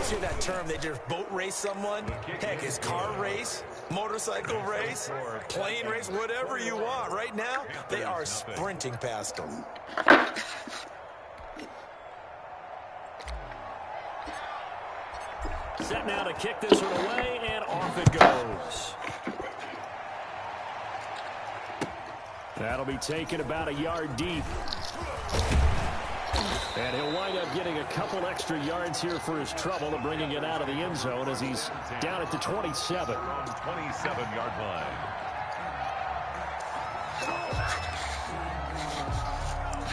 always hear that term, they just boat race someone. Heck, it's car race, motorcycle race, plane race, whatever you want. Right now, they are sprinting past them. Set now to kick this one away, and off it goes. That'll be taken about a yard deep. And he'll wind up getting a couple extra yards here for his trouble and bringing it out of the end zone as he's down at the 27. 27-yard line.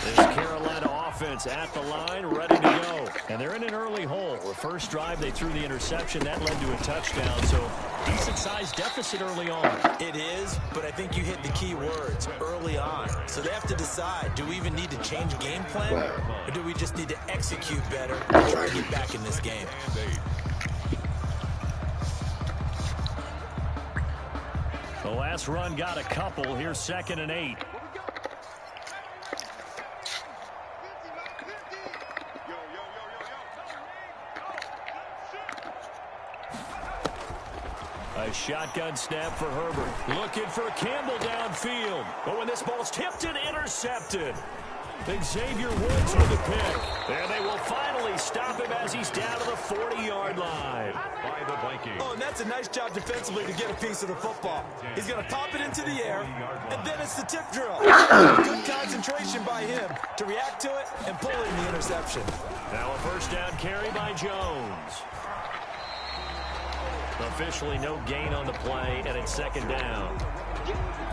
This Carolina offense at the line, ready to go. And they're in an early hole. The first drive, they threw the interception. That led to a touchdown. So, decent-sized deficit early on. It is, but I think you hit the key words, early on. So they have to decide, do we even need to change game plan? Or do we just need to execute better and try to get back in this game? The last run got a couple. Here's 2nd and 8. A shotgun snap for Herbert. Looking for Campbell downfield. But when this ball's tipped and intercepted. Xavier Woods with the pick. And they will finally stop him as he's down to the 40-yard line. By the Vikings. Oh, and that's a nice job defensively to get a piece of the football. He's going to pop it into the air, and then it's the tip drill. Good concentration by him to react to it and pull in the interception. Now a first down carry by Jones. Officially no gain on the play, and it's 2nd down.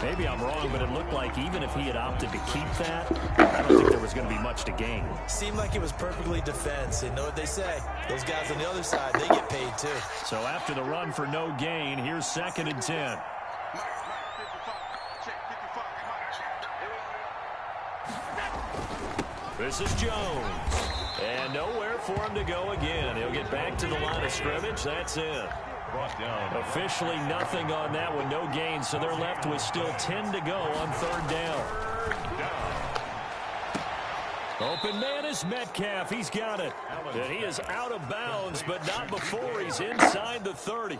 Maybe I'm wrong, but it looked like even if he had opted to keep that, I don't think there was going to be much to gain. Seemed like it was perfectly defense. And know what they say? Those guys on the other side, they get paid too. So after the run for no gain, here's 2nd and 10. This is Jones. And nowhere for him to go again. He'll get back to the line of scrimmage. That's it. Brought down. Officially nothing on that one, no gain, so they're left with still 10 to go on 3rd down. Open man is Metcalf. He's got it. And he is out of bounds, but not before he's inside the 30.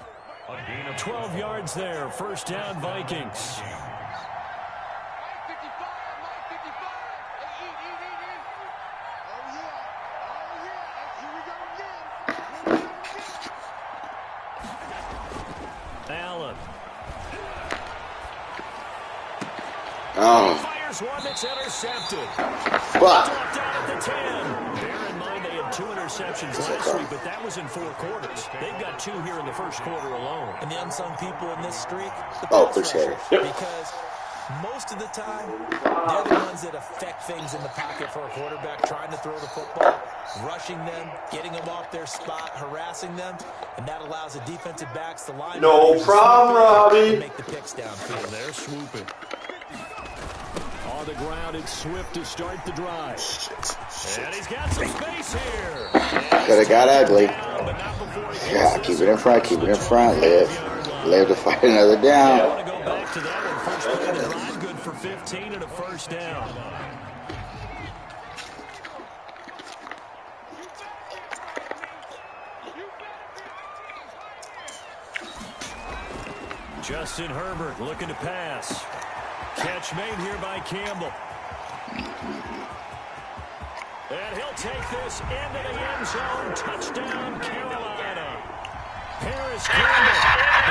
12 yards there. First down, Vikings. Allen. Fires one that's intercepted. Dropped down at the 10. Bear in mind they had 2 interceptions last week, but that was in 4 quarters. They've got 2 here in the first quarter alone. And the unsung people in this streak, appreciate it. Because most of the time, they're the ones that affect things in the pocket for a quarterback, trying to throw the football, rushing them, getting them off their spot, harassing them, and that allows the defensive backs, the line. No problem, Robbie. To make the picks downfield. They're swooping. On the ground, it's Swift to start the drive. And he's got some space here. Could have got ugly. Yeah, keep it in front, keep it in front. Live to fight another down. I want to go back to that one. First play of the drive, good for 15 and a first down. Justin Herbert looking to pass. Catch made here by Campbell. And he'll take this into the end zone. Touchdown, Carolina. Harris Campbell.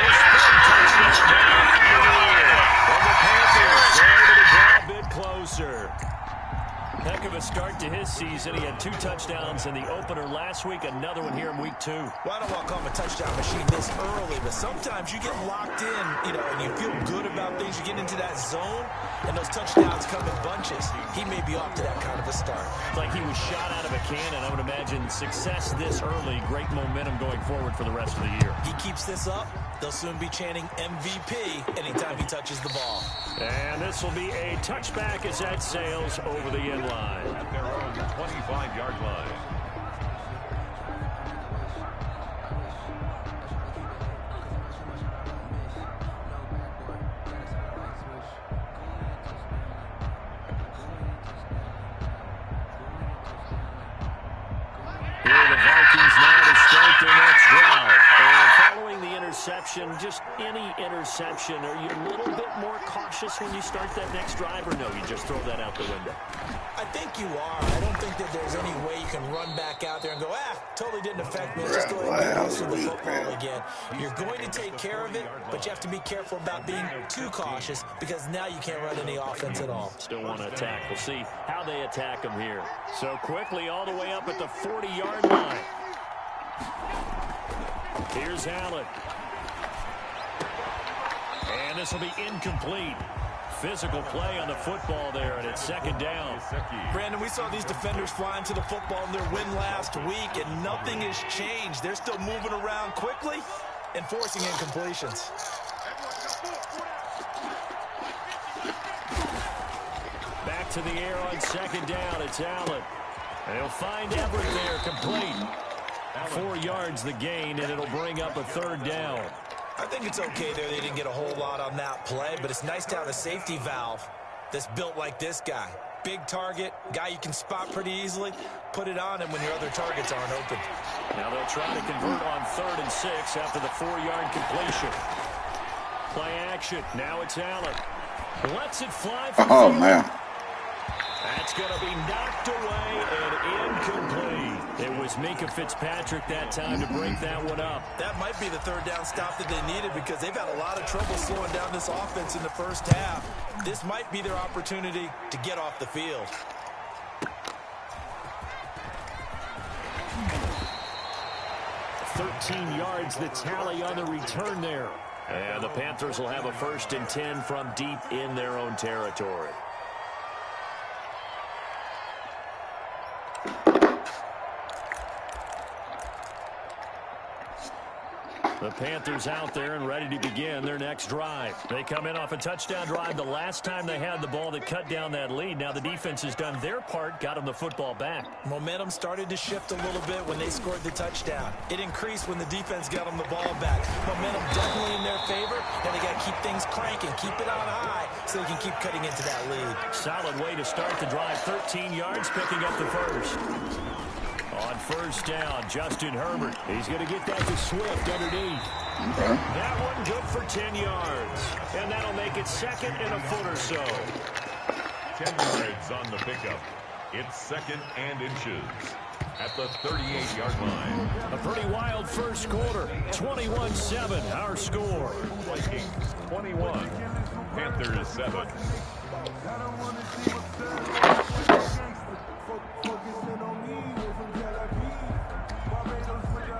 His third touchdown. And the Panthers are able to draw a bit closer. Heck of a start to his season. He had 2 touchdowns in the opener last week, another one here in week 2. Well, I don't want to call him a touchdown machine this early, but sometimes you get locked in, and you feel good about things. You get into that zone, and those touchdowns come in bunches. He may be off to that kind of a start. It's like he was shot out of a cannon. I would imagine success this early, great momentum going forward for the rest of the year. He keeps this up, they'll soon be chanting MVP anytime he touches the ball. And this will be a touchback as that sails over the end line. At their own 25-yard line. Here are the Vikings now to start their interception, just any interception, are you a little bit more cautious when you start that next drive, or no, you just throw that out the window? I think you are. I don't think that there's any way you can run back out there and go, totally didn't affect me. Just go ahead and get used to the football again. You're going to take care of it, but you have to be careful about being too cautious because now you can't run any offense at all. Still want to attack. We'll see how they attack them here. So quickly all the way up at the 40-yard line. Here's Allen. And this will be incomplete. Physical play on the football there, and it's second down. Brandon, we saw these defenders flying to the football in their win last week, and nothing has changed. They're still moving around quickly and forcing incompletions. Back to the air on second down. It's Allen. And he'll find Everett there, complete. 4 yards the gain, and it'll bring up a third down. I think it's okay there. They didn't get a whole lot on that play, but it's nice to have a safety valve that's built like this guy. Big target, guy you can spot pretty easily. Put it on him when your other targets aren't open. Now they'll try to convert on 3rd and 6 after the 4-yard completion. Play action. Now it's Allen. Lets it fly for Oh, man. That's going to be knocked away and incomplete. It was Minka Fitzpatrick that time to break that one up. That might be the third down stop that they needed because they've had a lot of trouble slowing down this offense in the first half. This might be their opportunity to get off the field. $13 yards the tally on the return there. And the Panthers will have a 1st and 10 from deep in their own territory. The Panthers out there and ready to begin their next drive. They come in off a touchdown drive the last time they had the ball that cut down that lead. Now the defense has done their part, got them the football back. Momentum started to shift a little bit when they scored the touchdown. It increased when the defense got them the ball back. Momentum definitely in their favor. Now they got to keep things cranking, keep it on high so they can keep cutting into that lead. Solid way to start the drive. 13 yards, picking up the first. On 1st down, Justin Herbert. He's going to get that to Swift underneath. Okay. That one good for 10 yards. And that'll make it 2nd and a foot or so. 10 yards on the pickup. It's 2nd and inches at the 38-yard line. A pretty wild first quarter. 21-7, our score. Vikings 21, Panthers 7.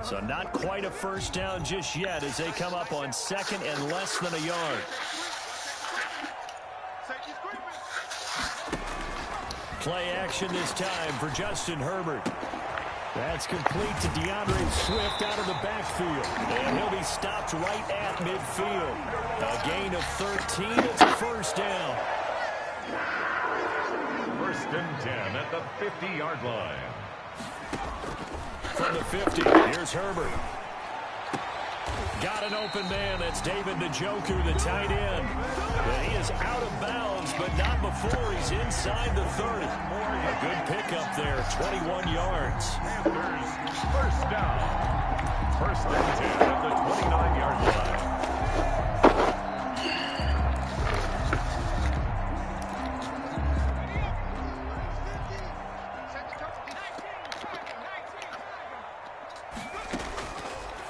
So not quite a first down just yet as they come up on 2nd and less than a yard. Play action this time for Justin Herbert. That's complete to DeAndre Swift out of the backfield. And he'll be stopped right at midfield. A gain of 13. It's a first down. 1st and 10 at the 50-yard line. From the 50, here's Herbert. Got an open man. That's David Njoku, the tight end. And he is out of bounds, but not before he's inside the 30. A good pickup there, 21 yards. Panthers 1st down. 1st and 10 at the 29-yard line.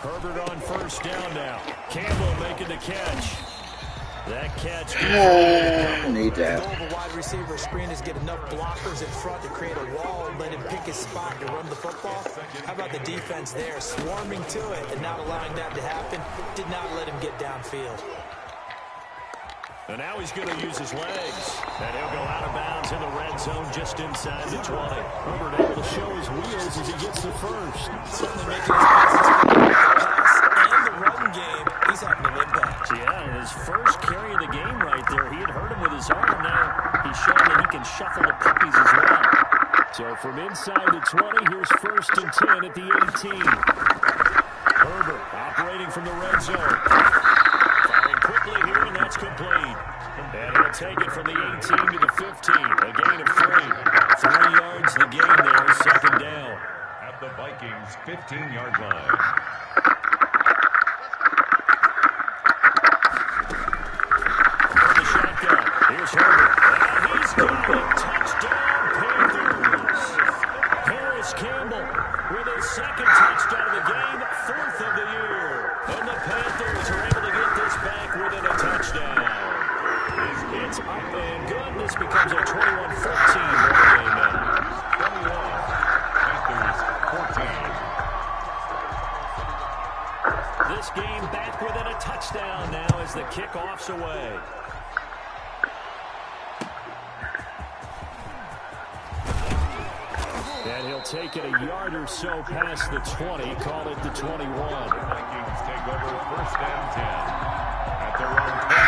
Herbert on 1st down now. Campbell making the catch. That catch. Need that. The goal of a wide receiver screen is get enough blockers in front to create a wall and let him pick his spot to run the football. How about the defense there, swarming to it and not allowing that to happen? Did not let him get downfield. And now he's going to use his legs. And he'll go out of bounds in the red zone just inside the 20. Herbert able to show his wheels as he gets the first. Certainly making his presence felt like the pass and the run game. He's having an impact. Yeah, his first carry of the game right there. He had hurt him with his arm. Now he's showing that he can shuffle the puppies as well. So from inside the 20, here's 1st and 10 at the 18. Herbert operating from the red zone. Quickly here, and that's complete. And he'll take it from the 18 to the 15. A gain of 3. 3 yards the gain there, 2nd down. At the Vikings 15-yard line. Here's Herbert. And he's got it. Touchdown, Panthers. Paris Campbell with his second touchdown of the game, 4th of the year. And the Panthers are able to get this back within a touchdown. It's up and good. This becomes a 21-14 game now. 21, Panthers 14. This game back within a touchdown now as the kickoff's away. And he'll take it a yard or so past the 20, call it the 21. Vikings take over 1st and 10 at their own 21.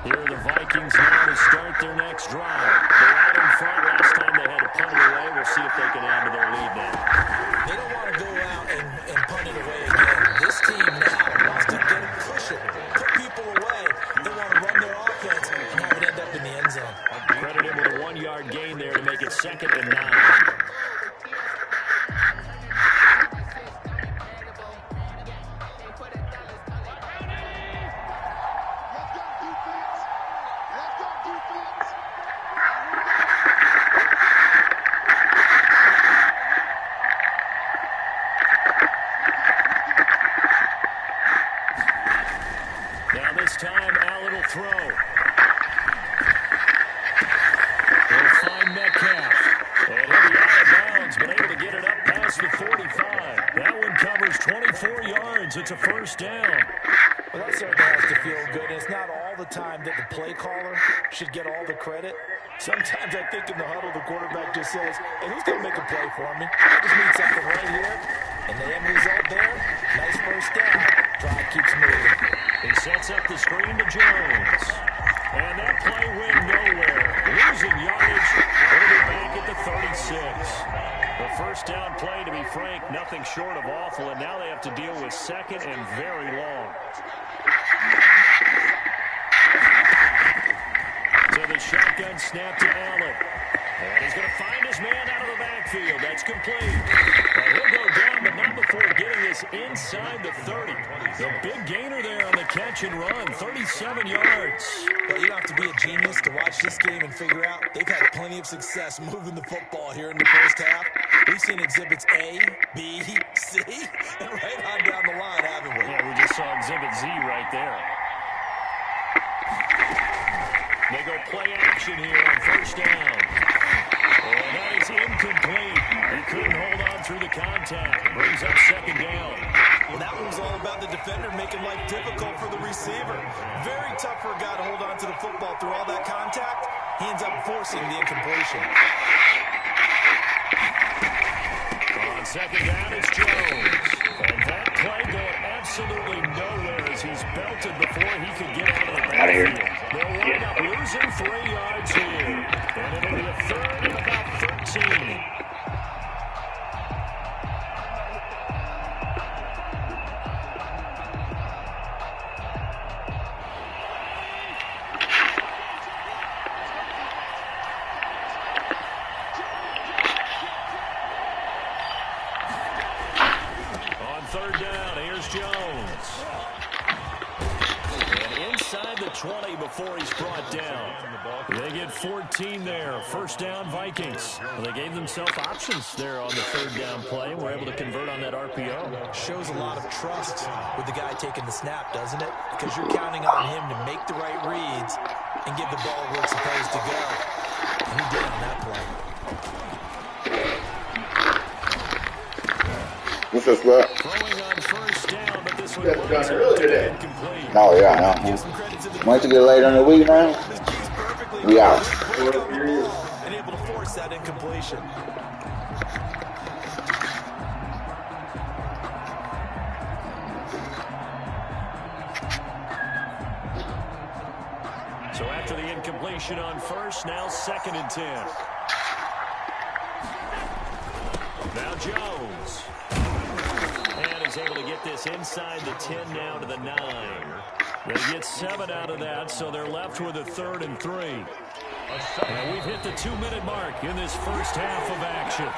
Here are the Vikings now to start their next drive. They're out in front. Last time they had to punt it away. We'll see if they can add to their lead now. They don't want to go out and punt it away again. This team now wants to get it, push it, put people away. They want to run their offense and have it end up in the end zone. Credit him with a 1-yard gain there to make it 2nd and 9. Now this time, Allen will throw. They'll find Metcalf. And he'll be out of bounds, but able to get it up past the 45. That one covers 24 yards. It's a 1st down. Well, that certainly has to feel good. And it's not all the time that the play caller should get all the credit. Sometimes I think in the huddle, the quarterback just says, hey, who's going to make a play for me? I just need something right here. And the end result there, nice 1st down. Drive keeps moving. He sets up the screen to Jones. And that play went nowhere. Losing yardage. It'll be back at the 36. The 1st down play, to be frank, nothing short of awful. And now they have to deal with 2nd and very long. So the shotgun snap to Allen. And he's going to find his man out of the backfield. That's complete. Well, he'll go down, but not before getting this inside the 30. The big gainer there on the catch and run, 37 yards. Well, you don't have to be a genius to watch this game and figure out they've had plenty of success moving the football here in the 1st half. We've seen exhibits A, B, C, and right on down the line, haven't we? Yeah, we just saw exhibit Z right there. They go play action here on 1st down. And that is incomplete. He couldn't hold on through the contact. Brings up 2nd down. Well, that one was all about the defender making life difficult for the receiver. Very tough for a guy to hold on to the football through all that contact. He ends up forcing the incompletion. On 2nd down, it's Jones. And that play going absolutely nowhere as he's belted before he could get out of the backfield. They'll wind up losing 3 yards here. And it'll be a 3rd and about 13. On 3rd down, here's Jones. And inside the 20 before he's brought down. They get 14 there. 1st down, Vikings. Well, they gave themselves options there on the 3rd down play. We're able to convert on that RPO. Shows a lot of trust with the guy taking the snap, doesn't it? Because you're counting on him to make the right reads and give the ball where it's supposed to go. And he did on that play. What's this, bro? Throwing on 1st down, but this one You guys done early today. incomplete. Oh, yeah, I know. Once you get later in the week, man, we out. And able to force that incompletion. So after the incompletion on 1st, now 2nd and 10. Now Jones. And is able to get this inside the 10 now to the 9. They get 7 out of that, so they're left with a 3rd and 3. And we've hit the 2-minute mark in this first half of action.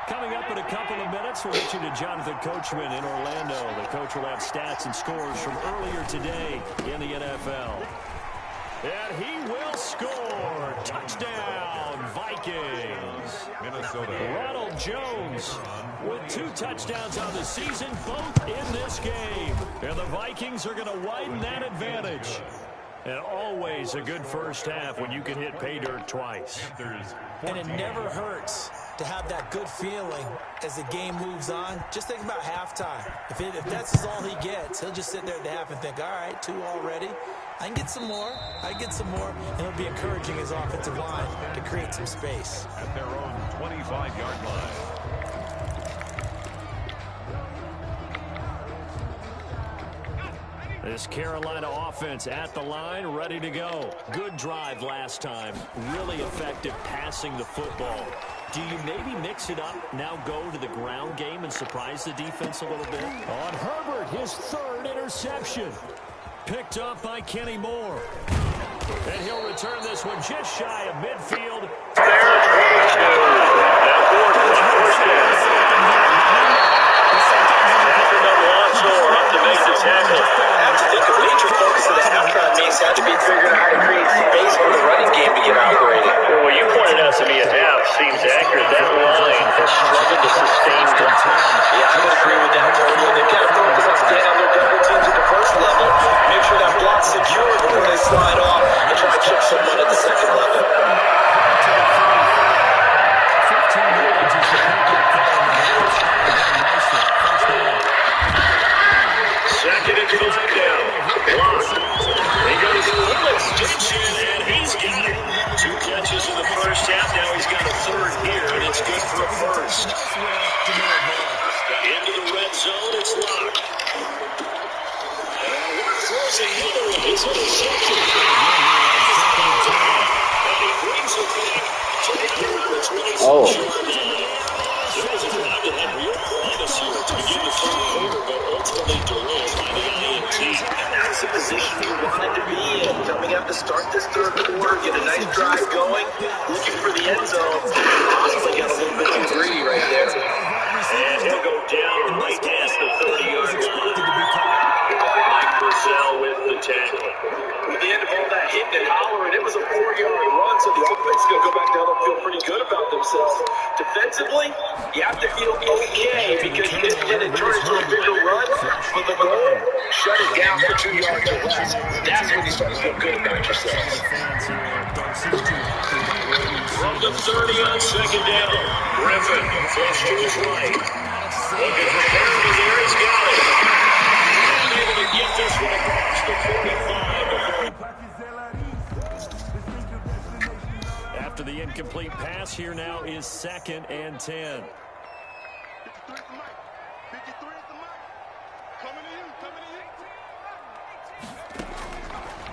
Coming up in a couple of minutes, we'll get you to Jonathan Coachman in Orlando. The coach will have stats and scores from earlier today in the NFL. And he will score. Touchdown, Vikings. Minnesota. Ronald Jones with 2 touchdowns on the season, both in this game. And the Vikings are going to widen that advantage. And always a good first half when you can hit pay dirt twice. And it never hurts to have that good feeling as the game moves on. Just think about halftime. If that's all he gets, he'll just sit there at the half and think, all right, 2 already. I can get some more. I can get some more. And he'll be encouraging his offensive line to create some space. At their own 25-yard line. This Carolina offense at the line, ready to go. Good drive last time. Really effective passing the football. Do you maybe mix it up, now go to the ground game and surprise the defense a little bit? On Herbert, his 3rd interception. Picked up by Kenny Moore. And he'll return this one just shy of midfield. Had to be figuring out how to create space for the running game to get operated. Well, what you pointed out to me at half seems accurate. That line has struggled to sustain control. Yeah, I would agree with that totally. They've got to focus on staying on their double teams at the first level, make sure that block's secure before they slide off and try to chip someone at the second level. 15 yards is the pickup there. Second and 5 down. Block. He goes to the extension, and he's got it. 2 catches in the first half. Now he's got a 3rd here, and it's good for a first. Into the red zone, it's locked. And Ward throws another one. His interception. And he brings it back to the around the 26-yard line. Guys have had real promise here to begin the 3rd quarter, but ultimately derailed by the INT. And that's the position you wanted to be in. Coming out to start this 3rd quarter, get a nice drive going, looking for the end zone. Possibly got a little bit too greedy right there. And he'll go down right at the 30-yard line. Mike Purcell with the tackle. At the end of all that hitting and hollering, it was a 4-yard run, so the offense is going to go back down and feel pretty good about themselves. Defensively, you have to feel okay because you didn't let it turn into a bigger run. But the goal, shut it down for 2 yards or less. That's when you start to feel good about yourselves. From the 30 on 2nd down, Griffin flush to his right. Looking for Perry there, he's got it. Able to get this one across the 45. After the incomplete pass, here now is 2nd and 10.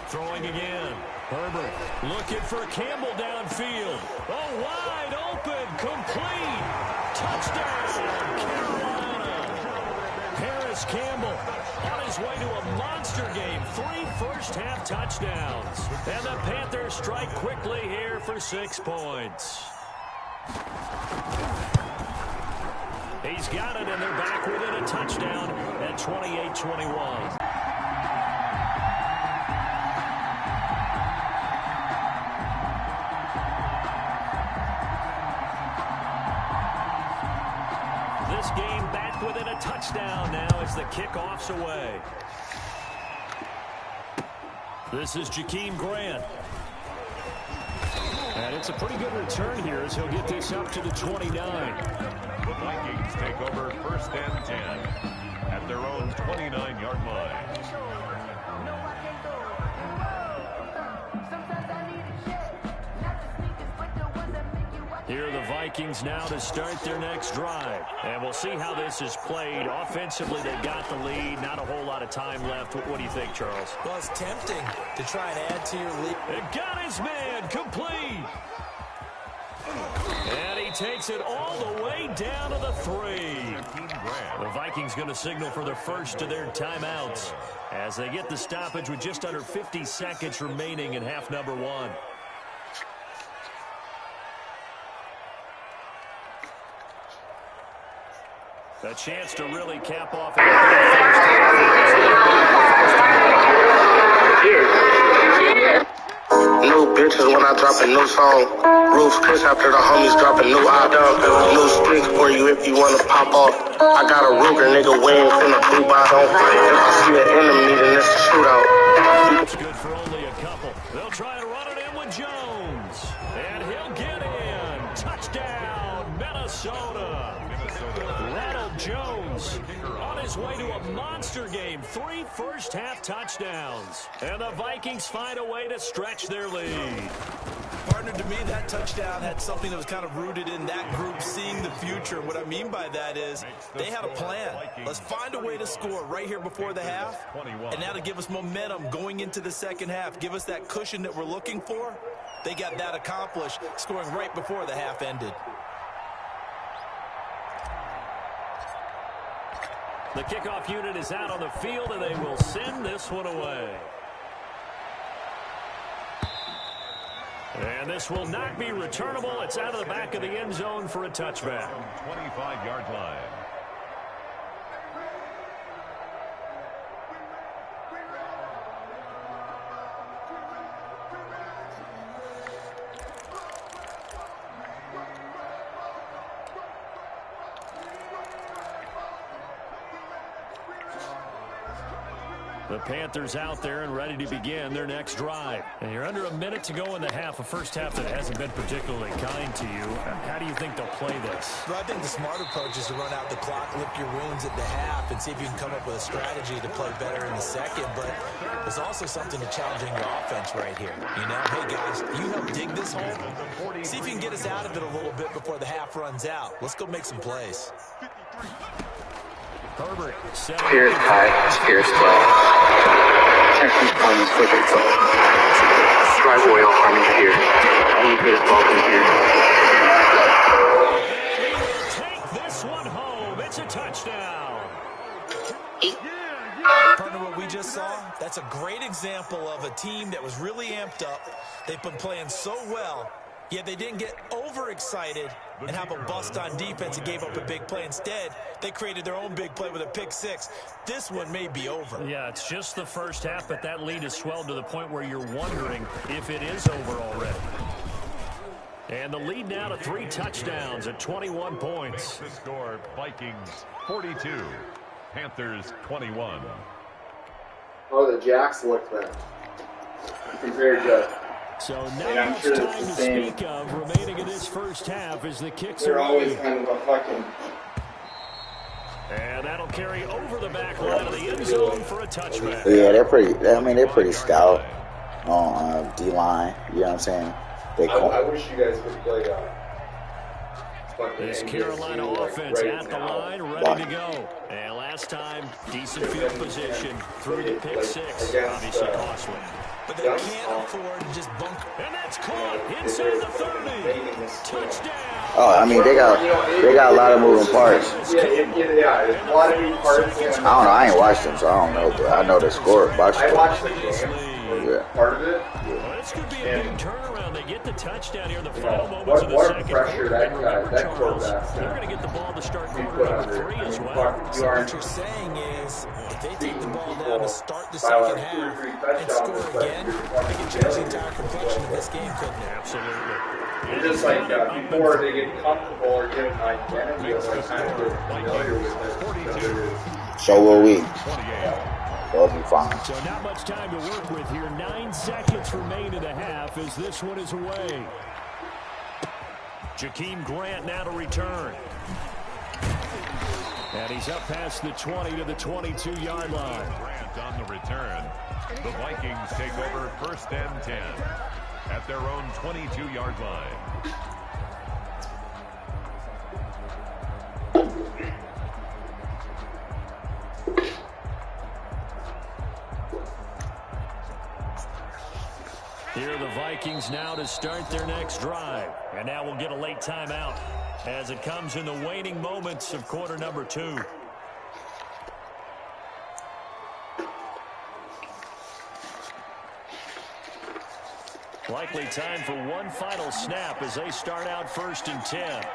Throwing again. Herbert looking for Campbell downfield. Oh, wide open, complete. Touchdown, Carolina. Paris Campbell on his way to a monster game. 3 first-half touchdowns. And the Panthers strike quickly here for 6 points. He's got it, and they're back within a touchdown at 28-21. This game back within a touchdown now as the kickoff's away. This is Jakeem Grant. And it's a pretty good return here as he'll get this up to the 29. The Vikings take over 1st and 10 at their own 29-yard line. Here are the Vikings now to start their next drive. And we'll see how this is played. Offensively, they've got the lead. Not a whole lot of time left. What do you think, Charles? Well, it's tempting to try and add to your lead. It got his man complete. And he takes it all the way down to the 3. The Vikings going to signal for the first of their timeouts as they get the stoppage with just under 50 seconds remaining in half number 1. A chance to really cap off. New bitches when I drop a new song. Roof Chris after the homies drop a new album. New stick for you if you wanna pop off. I got a Ruger, nigga, we ain't finna do by don't fight. If I see an enemy, then it's a shootout. That's good for only a couple. They'll try to run it in with Jones. And he'll get in. Touchdown, Minnesota. Ronald Jones on his way to a monster game. 3 first-half touchdowns. And the Vikings find a way to stretch their lead. Partner, to me, that touchdown had something that was kind of rooted in that group seeing the future. What I mean by that is they had a plan. Let's find a way to score right here before the half, and that'll give us momentum going into the second half, give us that cushion that we're looking for. They got that accomplished, scoring right before the half ended. The kickoff unit is out on the field, and they will send this one away. And this will not be returnable. It's out of the back of the end zone for a touchback. 25-yard line. The Panthers out there and ready to begin their next drive. And you're under a minute to go in the half, a first half that hasn't been particularly kind to you. How do you think they'll play this? Well, I think the smart approach is to run out the clock, lick your wounds at the half, and see if you can come up with a strategy to play better in the second. But there's also something to challenging your offense right here. You know, hey, guys, you help dig this hole. See if you can get us out of it a little bit before the half runs out. Let's go make some plays. Herbert. Here's high, here's 12. Texas comes with it. Drive oil from here. Only good ball from here. He will take this one home. It's a touchdown. Partner, what we just saw, that's a great example of a team that was really amped up. They've been playing so well, yet they didn't get overexcited and have a bust on defense and gave up a big play. Instead, they created their own big play with a pick six. This one may be over. Yeah, it's just the first half, but that lead has swelled to the point where you're wondering if it is over already. And the lead now to 3 touchdowns at 21 points. The score, Vikings 42, Panthers 21. Oh, the Jacks look then. He's very good. So now it's time to speak of remaining in this first half as the kicks They're are always kind of a fucking... And that'll carry over the back line of the end zone for a touchback. Yeah, they're pretty. I mean, they're pretty stout on D-line. You know what I'm saying? I wish you guys could play this Carolina offense at the line, ready to go. And last time, decent field position through the pick six. Obviously costly. But they can't afford to just bunker. And that's caught inside the 30. Touchdown. Oh, I mean, they got a lot of moving parts. Yeah, a lot of moving parts. I don't know. I ain't watched them, so I don't know. But I know the score. I watched the game. Part of it. Well, this could be a big turnaround. They get the touchdown here in the final moments of the what second pressure quarter. that quarterback. They're going to get the ball to start quarter number 3 as well. So what you're saying is, if they take the ball down to start the second half and score again, they can change the entire complexion of this game, couldn't it? Absolutely. It's just like before they get comfortable or get an identity of like kind of familiar with it. So will we. They'll be fine. So not much time to work with here. 9 seconds remain in the half as this one is away. Jakeem Grant now to return. And he's up past the 20 to the 22-yard line. Grant on the return. The Vikings take over 1st and 10 at their own 22-yard line. Here are the Vikings now to start their next drive. And now we'll get a late timeout. as it comes in the waning moments of quarter number 2. Likely time for one final snap as they start out 1st and 10.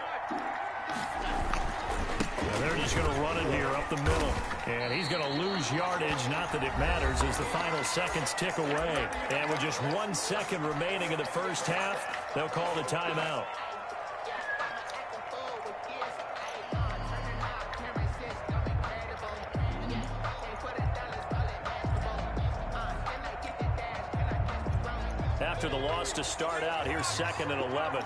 And they're just going to run it here up the middle. And he's going to lose yardage. Not that it matters as the final seconds tick away. And with just 1 second remaining in the first half, they'll call the timeout. After the loss to start out, here's 2nd and 11.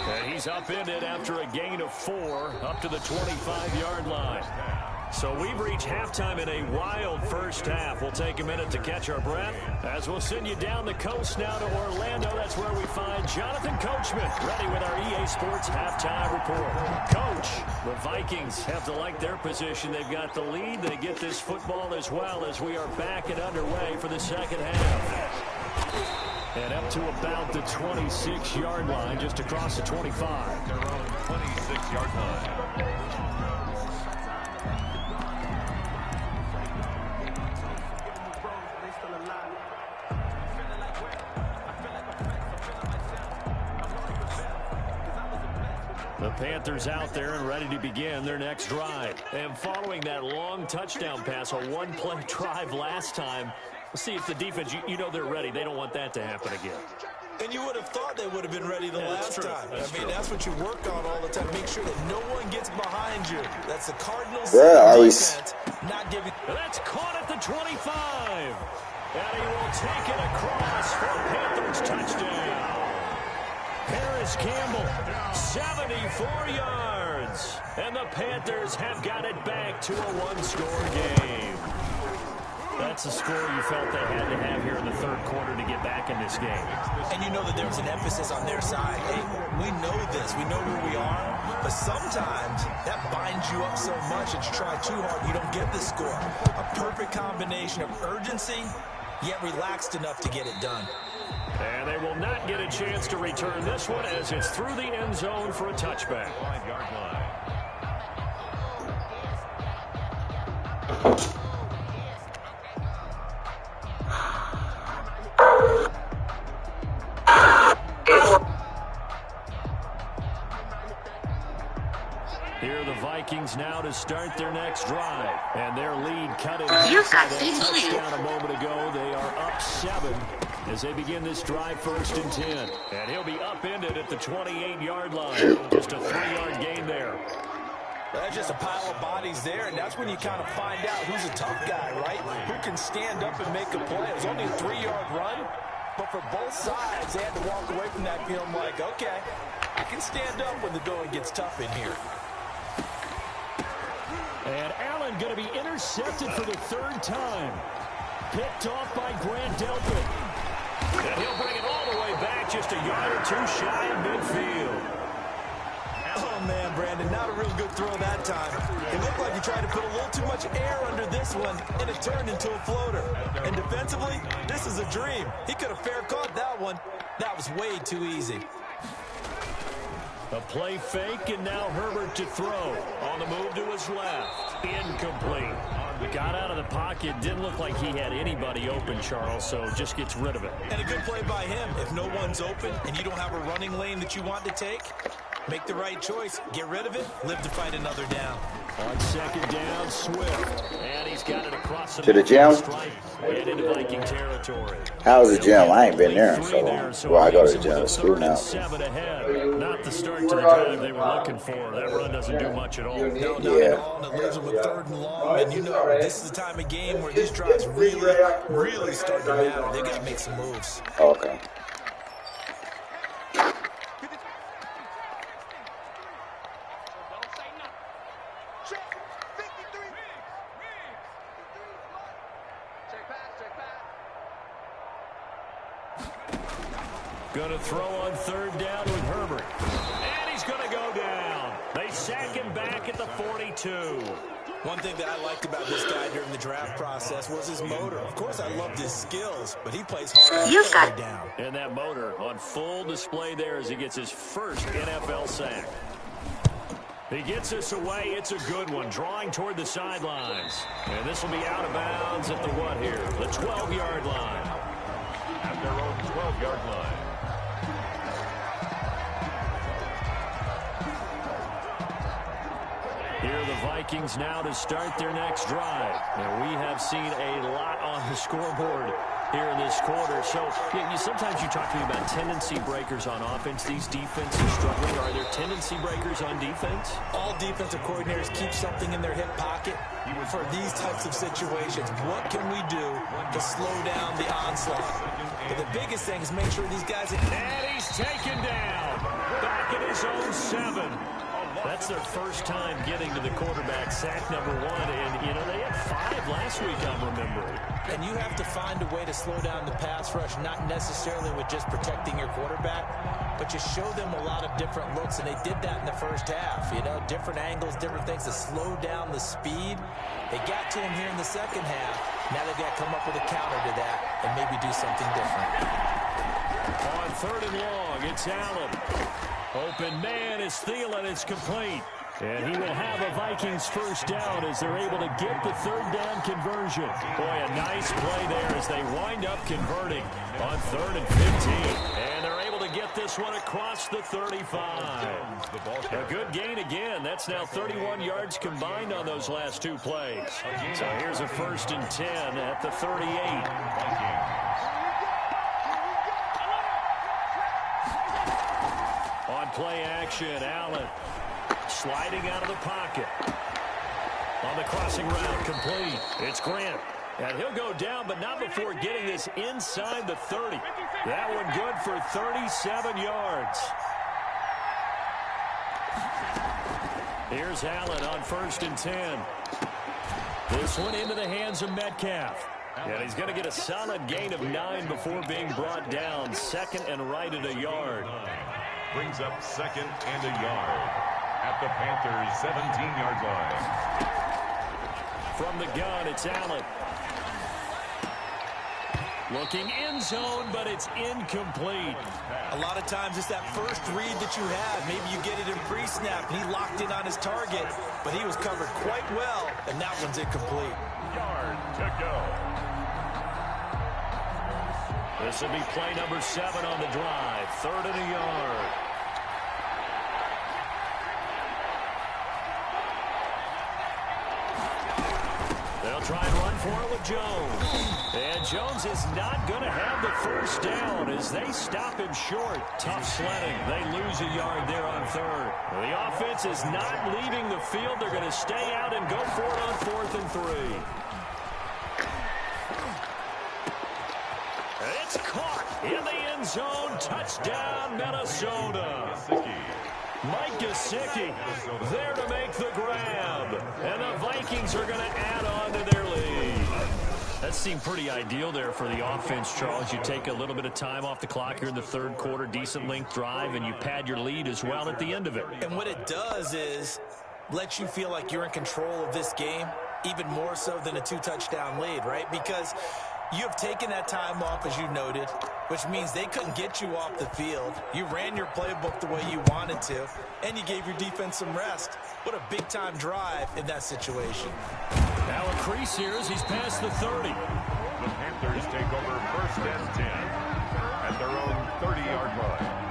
And he's upended after a gain of 4 up to the 25-yard line. So we've reached halftime in a wild first half. We'll take a minute to catch our breath as we'll send you down the coast now to Orlando. That's where we find Jonathan Coachman ready with our EA Sports halftime report. Coach, the Vikings have to like their position. They've got the lead. They get this football as well as we are back and underway for the second half. And up to about the 26-yard line, just across the 25. Their own 26-yard line. The Panthers out there and ready to begin their next drive. And following that long touchdown pass, a one-play drive last time, we'll see if the defense, you know they're ready. They don't want that to happen again. And you would have thought they would have been ready the last time. That's what you work on all the time. Make sure that no one gets behind you. That's the Cardinals' defense. Not giving. That's caught at the 25. And he will take it across for Panthers touchdown. Paris Campbell, 74 yards. And the Panthers have got it back to a one-score game. That's the score you felt they had to have here in the third quarter to get back in this game. And you know that there was an emphasis on their side. Hey, we know this. We know where we are. But sometimes that binds you up so much that you try too hard, you don't get the score. A perfect combination of urgency, yet relaxed enough to get it done. And they will not get a chance to return this one as it's through the end zone for a touchback. 5-yard line. Here are the Vikings now to start their next drive. And their lead cut in half by that touchdown a moment ago. They are up 7 as they begin this drive 1st and 10. And he'll be upended at the 28-yard line. Just a 3-yard gain there. That's just a pile of bodies there, and that's when you kind of find out who's a tough guy, right? Who can stand up and make a play. It was only a 3-yard run, but for both sides, they had to walk away from that feeling like, okay, I can stand up when the going gets tough in here. And Allen going to be intercepted for the 3rd time. Picked off by Grant Delpit. And he'll bring it all the way back just a yard or 2 shy of midfield. Oh, man, Brandon, not a real good throw that time. It looked like he tried to put a little too much air under this one, and it turned into a floater. And defensively, this is a dream. He could have fair caught that one. That was way too easy. A play fake, and now Herbert to throw. On the move to his left. Incomplete. Got out of the pocket. Didn't look like he had anybody open, Charles, so just gets rid of it. And a good play by him. If no one's open and you don't have a running lane that you want to take, make the right choice. Get rid of it. Live to fight another down. On 2nd down, Swift. And he's got it across to the gym. And into Viking territory. How's the gym? I ain't been there in so long. Well, I go to the gym at school now. 7 ahead. Not the start to the drive they were looking for. That run doesn't do much at all. No, not at all. And it leaves them with 3rd and long. And you know, this is the time of game where these drives really start to matter. They got to make some moves. Okay. Going to throw on 3rd down with Herbert. And he's going to go down. They sack him back at the 42. One thing that I liked about this guy during the draft process was his motor. Of course, I loved his skills, but he plays hard every down. And that motor on full display there as he gets his first NFL sack. He gets this away. It's a good one, drawing toward the sidelines. And this will be out of bounds at the what here? The 12-yard line. At their own 12-yard line. Here are the Vikings now to start their next drive. And we have seen a lot on the scoreboard here in this quarter. So sometimes you talk to me about tendency breakers on offense. These defenses struggling. Are there tendency breakers on defense? All defensive coordinators keep something in their hip pocket for these types of situations. What can we do to slow down the onslaught? But the biggest thing is make sure these guys... And he's taken down. Back at his own 7. That's their first time getting to the quarterback, sack number 1. And, they had 5 last week, I'm remembering. And you have to find a way to slow down the pass rush, not necessarily with just protecting your quarterback, but you show them a lot of different looks, and they did that in the first half. Different angles, different things to slow down the speed. They got to him here in the second half. Now they've got to come up with a counter to that and maybe do something different. On 3rd and long, it's Allen. Open man is Thielen. It's complete. And he will have a Vikings first down as they're able to get the 3rd down conversion. Boy, a nice play there as they wind up converting on 3rd and 15. And they're able to get this one across the 35. A good gain again. That's now 31 yards combined on those last 2 plays. So here's a 1st and 10 at the 38. On play action, Allen sliding out of the pocket. On the crossing route, complete. It's Grant. And he'll go down, but not before getting this inside the 30. That one good for 37 yards. Here's Allen on 1st and 10. This one into the hands of Metcalf. And he's going to get a solid gain of 9 before being brought down. 2nd and right at a yard. Brings up 2nd and a yard at the Panthers' 17-yard line. From the gun, it's Allen. Looking end zone, but it's incomplete. A lot of times it's that first read that you have. Maybe you get it in pre-snap, and he locked in on his target, but he was covered quite well, and that one's incomplete. Yard to go. This will be play number 7 on the drive. 3rd and a yard. They'll try and run for it with Jones. And Jones is not going to have the first down as they stop him short. Tough sledding. They lose a yard there on 3rd. The offense is not leaving the field. They're going to stay out and go for it on 4th and 3. It's caught in the end zone. Touchdown, Minnesota. Mike Gesicki there to make the grab. And the Vikings are going to add on to their lead. That seemed pretty ideal there for the offense, Charles. You take a little bit of time off the clock here in the 3rd quarter, decent length drive, and you pad your lead as well at the end of it. And what it does is let you feel like you're in control of this game, even more so than a 2-touchdown lead, right? Because you have taken that time off, as you noted, which means they couldn't get you off the field. You ran your playbook the way you wanted to, and you gave your defense some rest. What a big-time drive in that situation. Now a crease here as he's past the 30. The Panthers take over 1st and 10 at their own 30-yard line.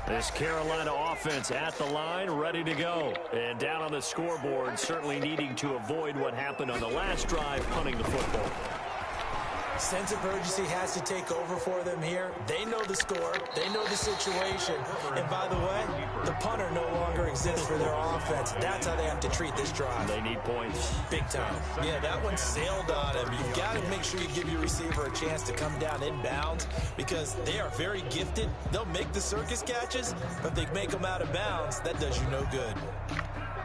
This Carolina offense at the line, ready to go. And down on the scoreboard, certainly needing to avoid what happened on the last drive, punting the football. Sense of urgency has to take over for them here. They know the score. They know the situation. And by the way, the punter no longer exists for their offense. That's how they have to treat this drive. They need points. Big time. Yeah, that one sailed on him. You've got to make sure you give your receiver a chance to come down inbounds because they are very gifted. They'll make the circus catches, but if they make them out of bounds, that does you no good.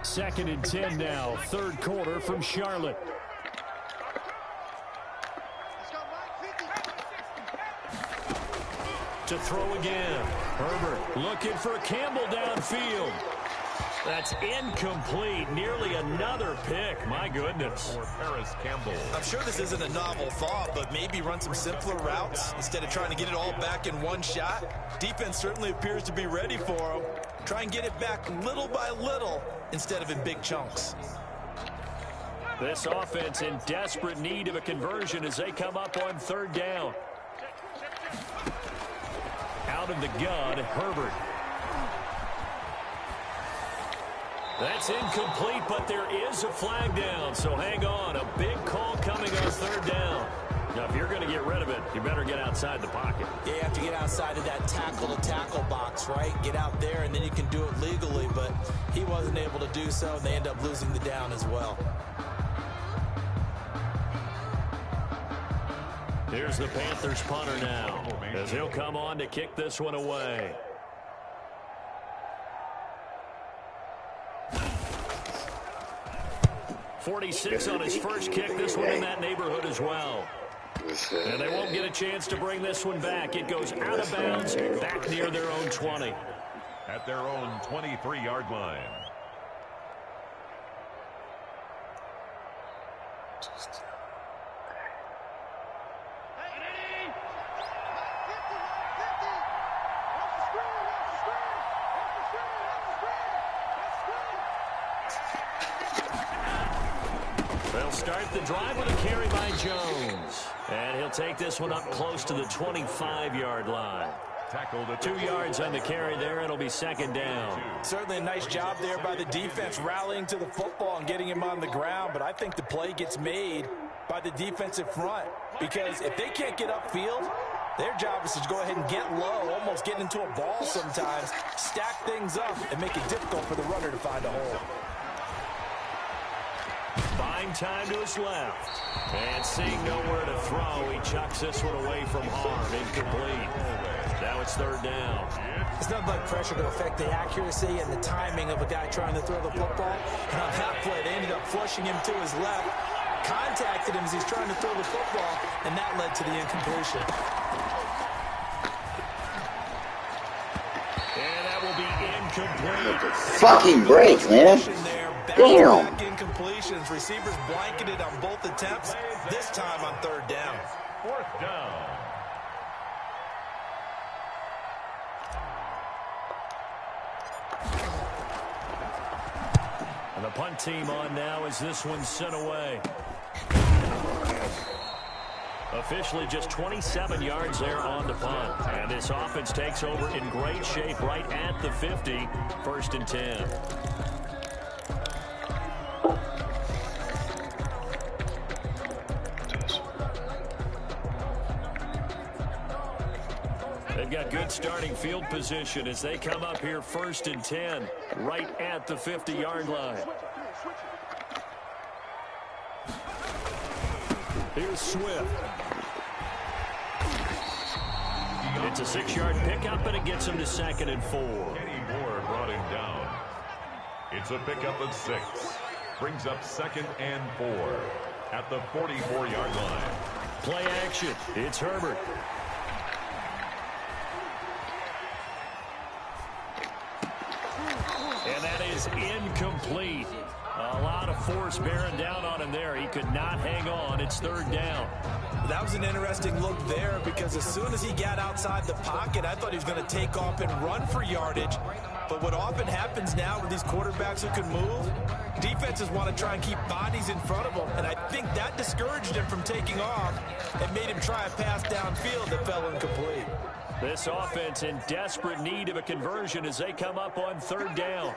2nd and 10 now, 3rd quarter from Charlotte. To throw again. Herbert looking for Campbell downfield. That's incomplete. Nearly another pick. My goodness. For Paris Campbell. I'm sure this isn't a novel thought, but maybe run some simpler routes instead of trying to get it all back in one shot. Defense certainly appears to be ready for him. Try and get it back little by little instead of in big chunks. This offense in desperate need of a conversion as they come up on 3rd down. Out of the gun, Herbert. That's incomplete, but there is a flag down, so hang on. A big call coming on 3rd down. Now, if you're going to get rid of it, you better get outside the pocket. Yeah, you have to get outside of that tackle-to-tackle box, right? Get out there, and then you can do it legally, but he wasn't able to do so, and they end up losing the down as well. Here's the Panthers punter now, as he'll come on to kick this one away. .46 on his first kick. This one in that neighborhood as well. And they won't get a chance to bring this one back. It goes out of bounds, back near their own 20. At their own 23-yard line. They'll start the drive with a carry by Jones. And he'll take this one up close to the 25-yard line. Tackled at 2 yards on the carry there. It'll be 2nd down. Certainly a nice job there by the defense rallying to the football and getting him on the ground, but I think the play gets made by the defensive front because if they can't get upfield, their job is to go ahead and get low, almost get into a ball sometimes, stack things up, and make it difficult for the runner to find a hole. Buying time to his left. And seeing nowhere to throw, he chucks this one away from harm. Incomplete. Now it's 3rd down. It's nothing like pressure to affect the accuracy and the timing of a guy trying to throw the football. And on that play, they ended up flushing him to his left, contacted him as he's trying to throw the football, and that led to the incompletion. And that will be incomplete. Fucking break, man. Damn. Incompletions. Receivers blanketed on both attempts, this time on 3rd down. 4th down. And the punt team on now as this one's sent away. Officially just 27 yards there on the punt. And this offense takes over in great shape right at the 50. 1st and 10. They've got good starting field position as they come up here 1st and 10, right at the 50-yard line. Here's Swift. It's a 6-yard pickup, and it gets him to 2nd and 4. Kenny Moore brought him down. It's a pickup of 6. Brings up 2nd and 4 at the 44-yard line. Play action. It's Herbert. And that is incomplete. A lot of force bearing down on him there. He could not hang on. It's 3rd down. That was an interesting look there because as soon as he got outside the pocket, I thought he was going to take off and run for yardage. But what often happens now with these quarterbacks who can move, defenses want to try and keep bodies in front of them. And I think that discouraged him from taking off and made him try a pass downfield that fell incomplete. This offense in desperate need of a conversion as they come up on 3rd down.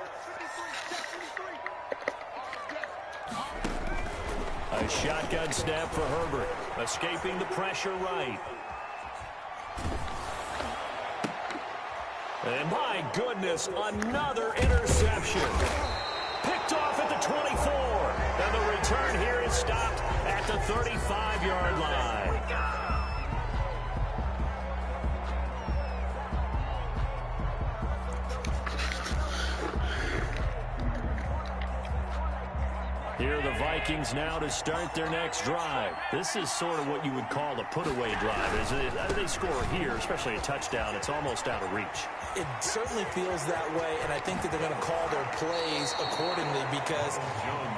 A shotgun snap for Herbert. Escaping the pressure right. And my goodness, another interception. Picked off at the 24. And the return here is stopped at the 35-yard line. Vikings now to start their next drive. This is sort of what you would call a put-away drive, isn't it? As they score here, especially a touchdown, it's almost out of reach. It certainly feels that way, and I think that they're going to call their plays accordingly, because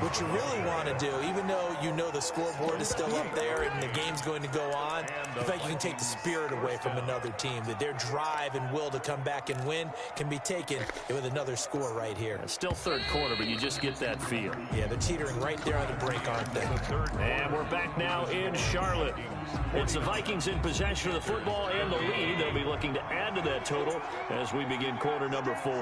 what you really want to do, even though you know the scoreboard is still up there and the game's going to go on, I think you can take the spirit away from another team, that their drive and will to come back and win can be taken with another score right here. It's still third quarter, but you just get that feel. Yeah, they're teetering right there on the brink, aren't they? And we're back now in Charlotte. It's the Vikings in possession of the football and the lead. They'll be looking to add to that total as we begin quarter number 4.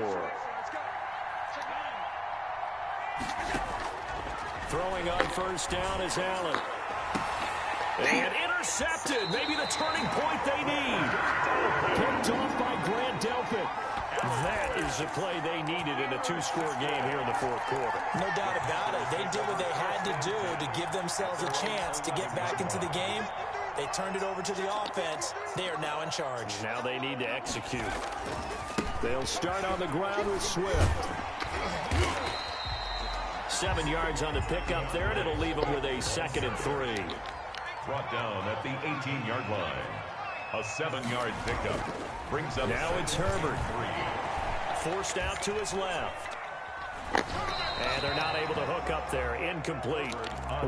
Throwing on first down is Allen. And intercepted. Maybe the turning point they need. Picked off by Grant Delpit. That is the play they needed in a 2-score game here in the fourth quarter. No doubt about it. They did what they had to do to give themselves a chance to get back into the game. They turned it over to the offense. They are now in charge. Now they need to execute. They'll start on the ground with Swift. 7 yards on the pickup there, and it'll leave them with a 2nd and 3. Brought down at the 18-yard line. A 7-yard pickup brings up. Now it's Herbert. Forced out to his left. And they're not able to hook up there. Incomplete.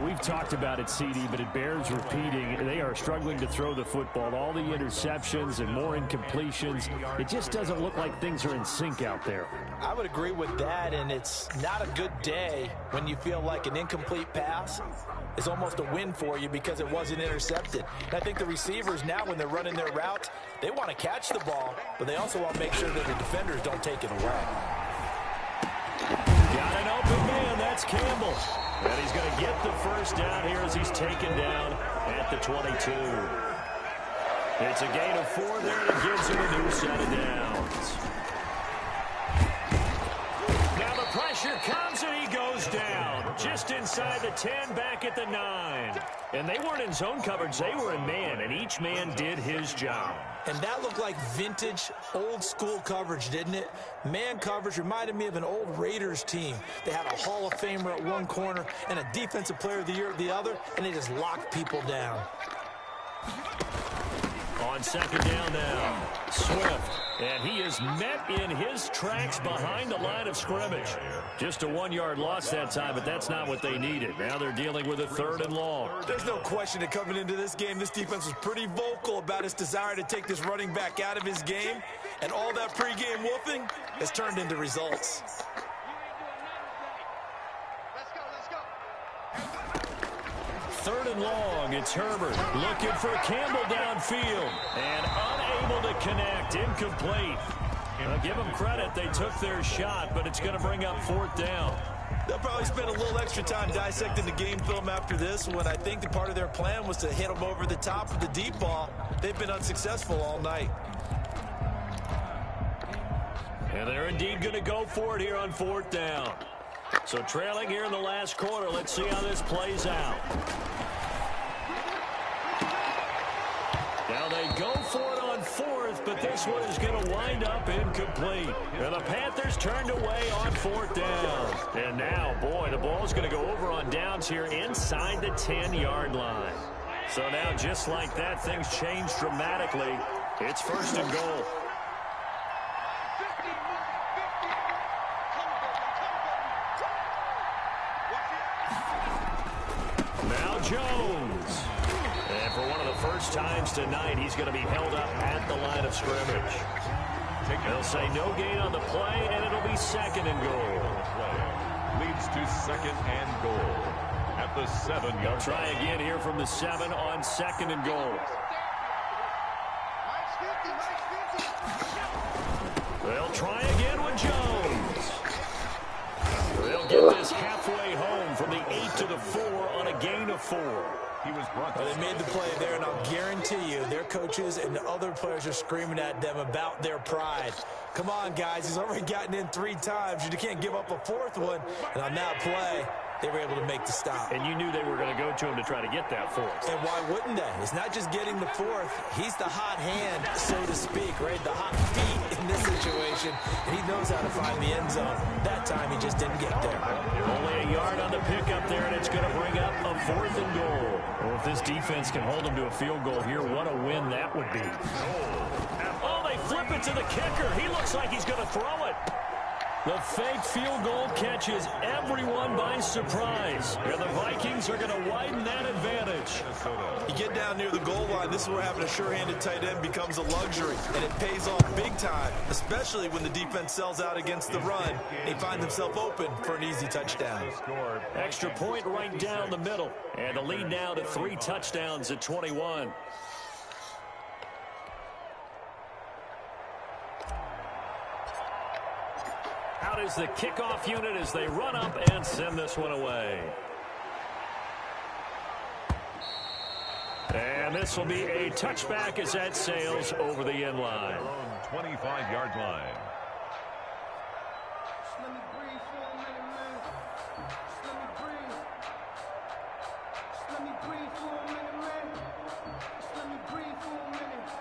We've talked about it, CD, but it bears repeating. They are struggling to throw the football. All the interceptions and more incompletions. It just doesn't look like things are in sync out there. I would agree with that, and it's not a good day when you feel like an incomplete pass is almost a win for you because it wasn't intercepted. And I think the receivers now, when they're running their route, they want to catch the ball, but they also want to make sure that the defenders don't take it away. Got an open man. That's Campbell. And he's going to get the first down here as he's taken down at the 22. It's a gain of 4 there, and it gives him a new set of downs. Now the pressure comes, and he goes down. Just inside the 10, back at the 9. And they weren't in zone coverage. They were in man, and each man did his job. And that looked like vintage, old-school coverage, didn't it? Man coverage reminded me of an old Raiders team. They had a Hall of Famer at one corner and a Defensive Player of the Year at the other, and they just locked people down. On second down now, Swift. And he is met in his tracks behind the line of scrimmage. Just a 1-yard loss that time, but that's not what they needed. Now they're dealing with a 3rd and long. There's no question that coming into this game, this defense was pretty vocal about its desire to take this running back out of his game. And all that pregame woofing has turned into results. Third and long, it's Herbert looking for Campbell downfield and unable to connect, incomplete. I'll give them credit, they took their shot, but it's going to bring up 4th down. They'll probably spend a little extra time dissecting the game film after this one. I think that part of their plan was to hit them over the top of the deep ball. They've been unsuccessful all night. And they're indeed going to go for it here on 4th down. So trailing here in the last quarter, let's see how this plays out. Now they go for it on 4th, but this one is going to wind up incomplete. And the Panthers turned away on 4th down. And now, boy, the ball's going to go over on downs here inside the 10-yard line. So now, just like that, things change dramatically. It's 1st and goal. Now Jones. And for one of the first times tonight, he's going to be held up at the line of scrimmage. They'll say no gain on the play, and it'll be 2nd and goal. Leads to 2nd and goal at the 7-yard line. Try again here from the 7 on 2nd and goal. They'll try again with Jones. They'll get this halfway home from the 8 to the 4 on a gain of 4. He was brought to They made the play there, and I'll guarantee you their coaches and the other players are screaming at them about their pride. Come on, guys. He's already gotten in 3 times. You can't give up a 4th one. And on that play, they were able to make the stop. And you knew they were going to go to him to try to get that fourth. And why wouldn't they? It's not just getting the fourth. He's the hot hand, so to speak, right? The hot feet in this situation. And he knows how to find the end zone. That time he just didn't get there. Only a yard on the pickup there, and it's going to bring up a 4th and goal. Well, if this defense can hold him to a field goal here, what a win that would be. Oh, they flip it to the kicker. He looks like he's going to throw it. The fake field goal catches everyone by surprise. And the Vikings are going to widen that advantage. You get down near the goal line, this is where having a sure-handed tight end becomes a luxury. And it pays off big time, especially when the defense sells out against the run. He finds himself open for an easy touchdown. Extra point right down the middle. And the lead now to 3 touchdowns at 21. Out is the kickoff unit as they run up and send this one away. And this will be a touchback as that sails over the end line. 25-yard line.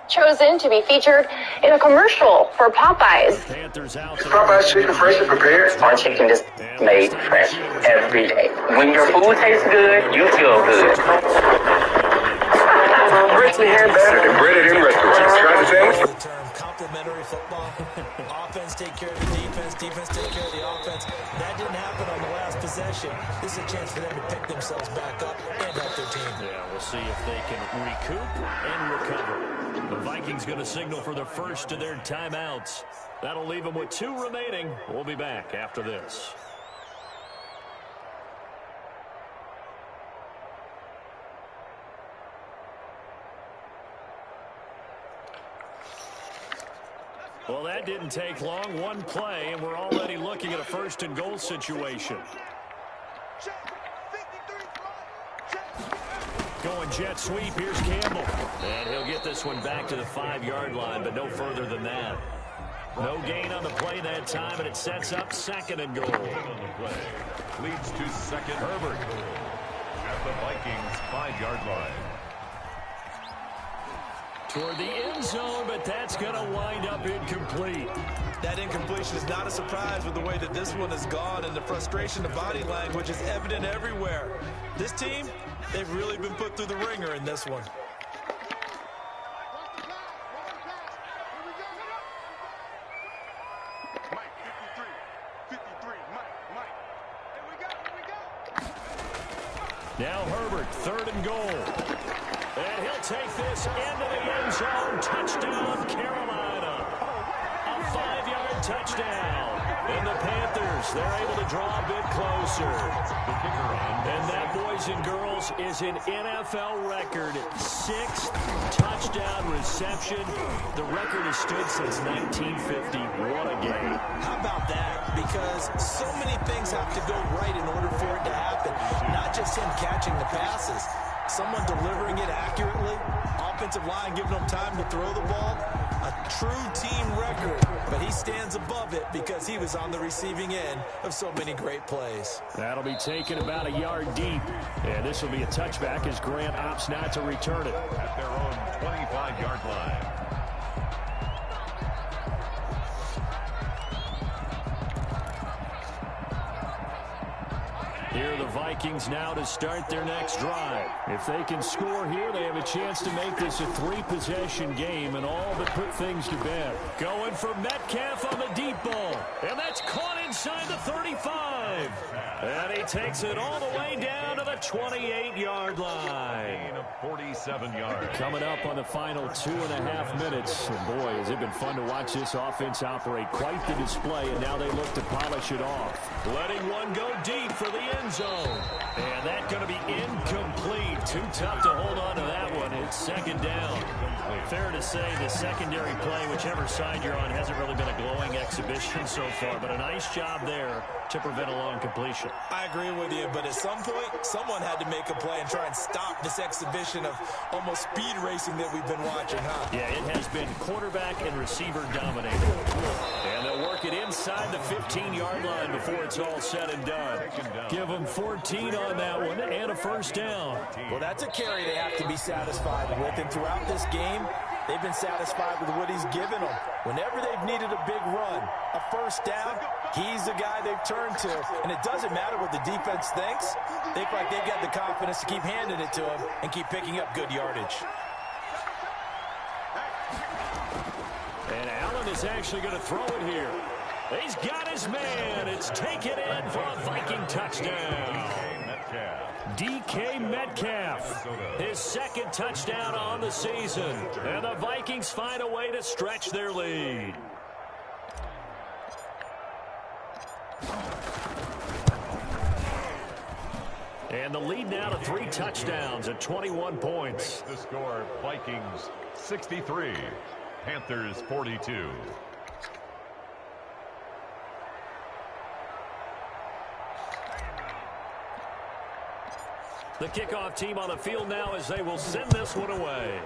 Chosen to be featured in a commercial for Popeyes. Panthers out. Popeyes chicken fresh and prepared. Our chicken is made fresh every day. When your food tastes good, you feel good. Richly hand battered and breaded in restaurants. Try the sandwich. The term complementary football. Offense take care of the defense. Defense take care of the offense. That didn't happen on the last possession. This is a chance for them to pick themselves back up and help their team. Yeah, we'll see if they can recoup and recover. The Vikings going to signal for the first of their timeouts. That'll leave them with 2 remaining. We'll be back after this. Well, that didn't take long. 1 play, and we're already looking at a 1st and goal situation. Going jet sweep. Here's Campbell. And he'll get this one back to the 5-yard line, but no further than that. No gain on the play that time, and it sets up 2nd and goal. On the play leads to 2nd. Herbert at the Vikings 5-yard line. Toward the end zone, but that's going to wind up incomplete. That incompletion is not a surprise with the way that this one has gone, and the frustration, the body language is evident everywhere. This team, they've really been put through the ringer in this one. Now Herbert, 3rd and goal. And he'll take this into the end zone. Touchdown, Carolina. A 5-yard touchdown. And the Panthers, they're able to draw a bit closer. And that, boys and girls, is an NFL record 6th touchdown reception. The record has stood since 1950. What a game. How about that? Because so many things have to go right in order for it to happen. Not just him catching the passes. Someone delivering it accurately, offensive line giving them time to throw the ball, a true team record, but he stands above it because he was on the receiving end of so many great plays. That'll be taken about a yard deep, and this will be a touchback as Grant opts not to return it. At their own 25-yard line. Here are the Vikings now to start their next drive. If they can score here, they have a chance to make this a 3-possession game and all but put things to bed. Going for Metcalf on the deep ball. And that's caught inside the 35. And he takes it all the way down to the 28-yard line. 47 yards. Coming up on the final 2.5 minutes. And boy, has it been fun to watch this offense operate. Quite the display, and now they look to polish it off. Letting one go deep for the end zone. And that's going to be incomplete. Too tough to hold on to that one. It's second down. Fair to say the secondary play, whichever side you're on, hasn't really been a glowing exhibition so far, but a nice job there to prevent a long completion. I agree with you, but at some point, someone had to make a play and try and stop this exhibition of almost speed racing that we've been watching, huh? Yeah, it has been quarterback and receiver dominated. And they'll work it inside the 15-yard line before it's all said and done. Give them 14 on that one and a first down. Well, that's a carry they have to be satisfied with, and throughout this game, they've been satisfied with what he's given them. Whenever they've needed a big run, a first down, he's the guy they've turned to. And it doesn't matter what the defense thinks. They feel like they've got the confidence to keep handing it to him and keep picking up good yardage. And Allen is actually going to throw it here. He's got his man. It's taken in for a Viking touchdown. DK Metcalf, his second touchdown on the season. And the Vikings find a way to stretch their lead. And the lead now to 3 touchdowns at 21 points. The score, Vikings 63, Panthers 42. The kickoff team on the field now as they will send this one away.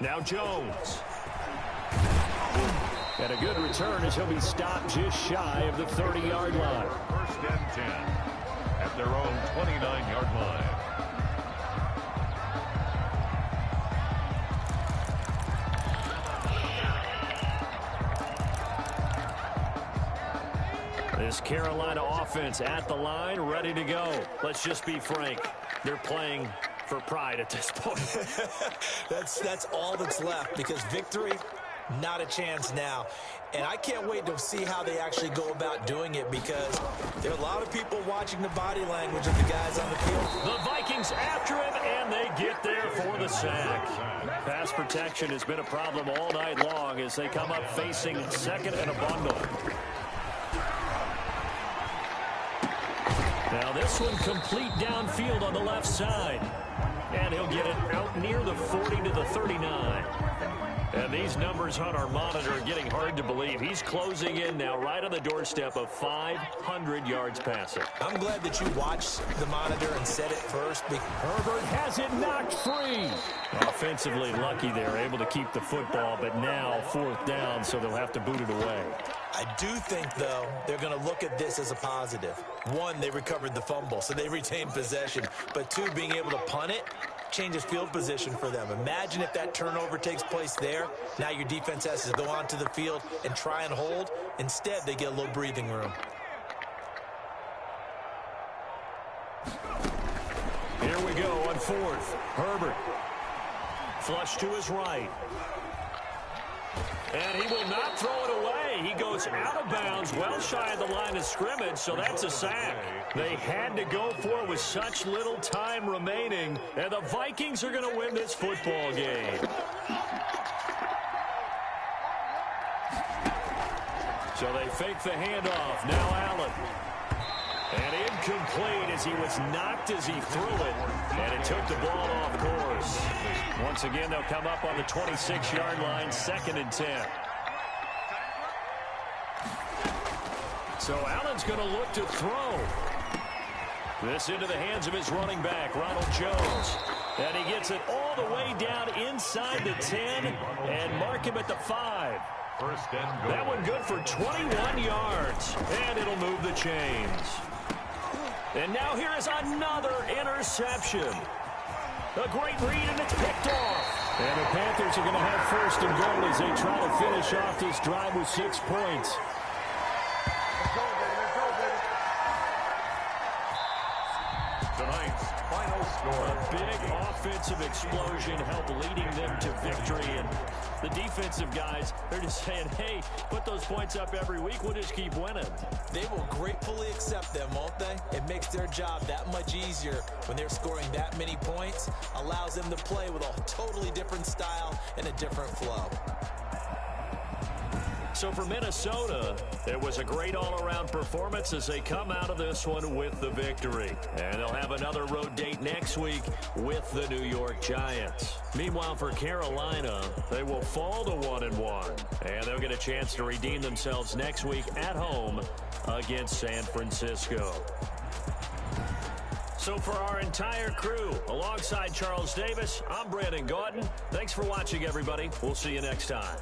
Now Jones. And a good return as he'll be stopped just shy of the 30-yard line. First and 10 at their own 29-yard line. This Carolina offense at the line, ready to go. Let's just be frank. They're playing for pride at this point. That's all that's left, because victory, not a chance now. And I can't wait to see how they actually go about doing it, because there are a lot of people watching the body language of the guys on the field. The Vikings after him, and they get there for the sack. Pass protection has been a problem all night long as they come up facing second and a bundle. Now this one complete downfield on the left side. And he'll get it out near the 40 to the 39. And these numbers on our monitor are getting hard to believe. He's closing in now right on the doorstep of 500 yards passing. I'm glad that you watched the monitor and said it first. Herbert has it knocked free. Offensively lucky they're able to keep the football, but now 4th down, so they'll have to boot it away. I do think, though, they're going to look at this as a positive. 1, they recovered the fumble, so they retained possession. But 2, being able to punt it changes field position for them. Imagine if that turnover takes place there. Now your defense has to go onto the field and try and hold. Instead, they get a little breathing room. Here we go on 4th. Herbert. Flush to his right. And he will not throw it away. He goes out of bounds, well shy of the line of scrimmage, so that's a sack. They had to go for it with such little time remaining, and the Vikings are going to win this football game. So they fake the handoff. Now Allen. And incomplete as he was knocked as he threw it. And it took the ball off course. Once again, they'll come up on the 26-yard line, 2nd and 10. So Allen's going to look to throw. This into the hands of his running back, Ronald Jones. And he gets it all the way down inside the 10 and mark him at the 5. First and goal. That one good for 21 yards. And it'll move the chains. And now here is another interception. A great read, and it's picked off. And the Panthers are going to have 1st and goal as they try to finish off this drive with 6 points. Tonight's final score. A big offensive explosion helped leading them to victory. And the defensive guys, they're just saying, hey, put those points up every week. We'll just keep winning. They will gratefully accept them, won't they? It makes their job that much easier when they're scoring that many points. Allows them to play with a totally different style and a different flow. So for Minnesota, it was a great all-around performance as they come out of this one with the victory. And they'll have another road date next week with the New York Giants. Meanwhile, for Carolina, they will fall to 1-1. And they'll get a chance to redeem themselves next week at home against San Francisco. So for our entire crew, alongside Charles Davis, I'm Brandon Gaudin. Thanks for watching, everybody. We'll see you next time.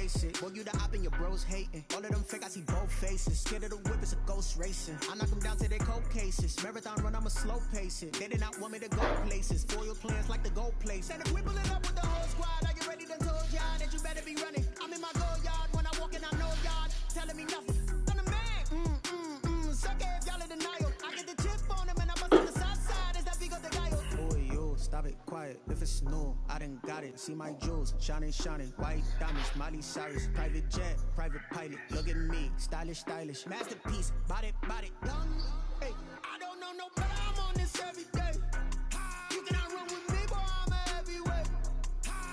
face it. Boy, you the op and your bros hating. All of them fake, I see both faces. Scared of the whip, it's a ghost racing. I knock them down to their cold cases. Marathon run, I'ma slow pace it. They did not want me to go places. Foil plans like the gold place. And if we pull it up with the whole squad, are you ready to told y'all that you better be running? I'm in my go yard when I walk in, I know y'all telling me nothing. I'm the man. Suck it if y'all in denial. I get the chip on them and I bust on the side side. Is that Vigo the guy? Boy, yo, stop it, quiet. If it's new, I done got it. See my jewels, shining, shining. White diamonds, Miley Cyrus. Private jet, private pilot. Look at me, stylish, stylish. Masterpiece, body, body. Young, hey, I don't know no better. I'm on this every day. You cannot run with me, boy, I'm a heavyweight.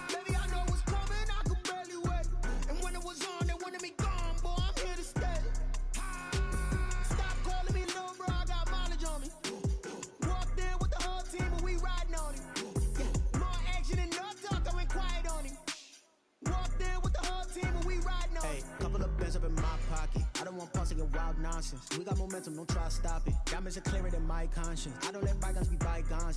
Baby, I know what's coming, I could barely wait. And when it was on, they wanted me gone, boy, I'm here to stay. Stop calling me little bro, I got mileage on me. Walked in with the whole team and we riding on him. Yeah, more action and no talk, I went quiet on him. Walked in with the whole team and we riding on him. Hey, couple of bands up in my pocket. I don't want pause to get wild nonsense. We got momentum, don't try to stop it. Diamonds are clearer than my conscience. I don't let bygones be bygones.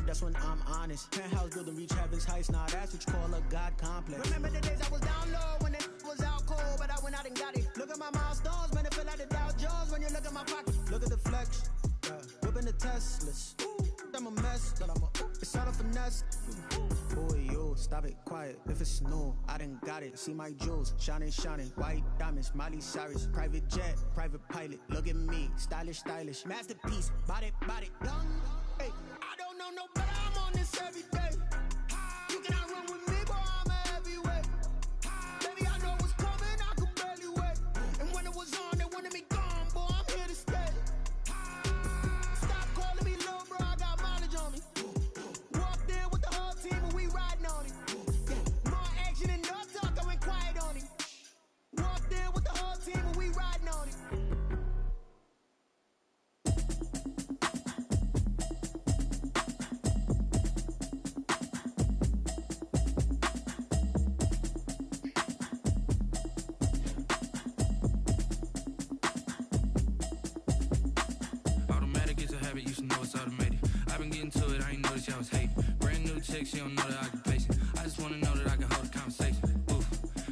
That's when I'm honest. Penthouse building, reach heaven's heights. Nah, that's what you call a God complex. Remember the days I was down low when it was out cold, but I went out and got it. Look at my milestones, man, it feel like the Dow Jones when you look at my pocket. Look at the flex, whipping the Teslas. I'm a mess, but it's all a finesse. Boy, yo, stop it, quiet. If it's new, I done got it. See my jewels, shining, shining. White diamonds, Miley Cyrus. Private jet, private pilot. Look at me, stylish, stylish. Masterpiece, body, body. Young, hey, I don't know no better. I'm on this every day. You cannot run with me, boy, I'm a heavyweight. Baby, I know what's coming, I could barely wait. And when it was on, they wanted me gone, boy, I'm here to stay. Stop calling me little bro, I got mileage on me. Walked in with the whole team and we riding on him. Yeah, more action and no talk, I went quiet on him. Walked in with the whole team and we riding on him. You should know it's automated. I've been getting to it, I ain't noticed y'all was hating. Brand new chick, she don't know the occupation. I just wanna know that I can hold a conversation. Oof,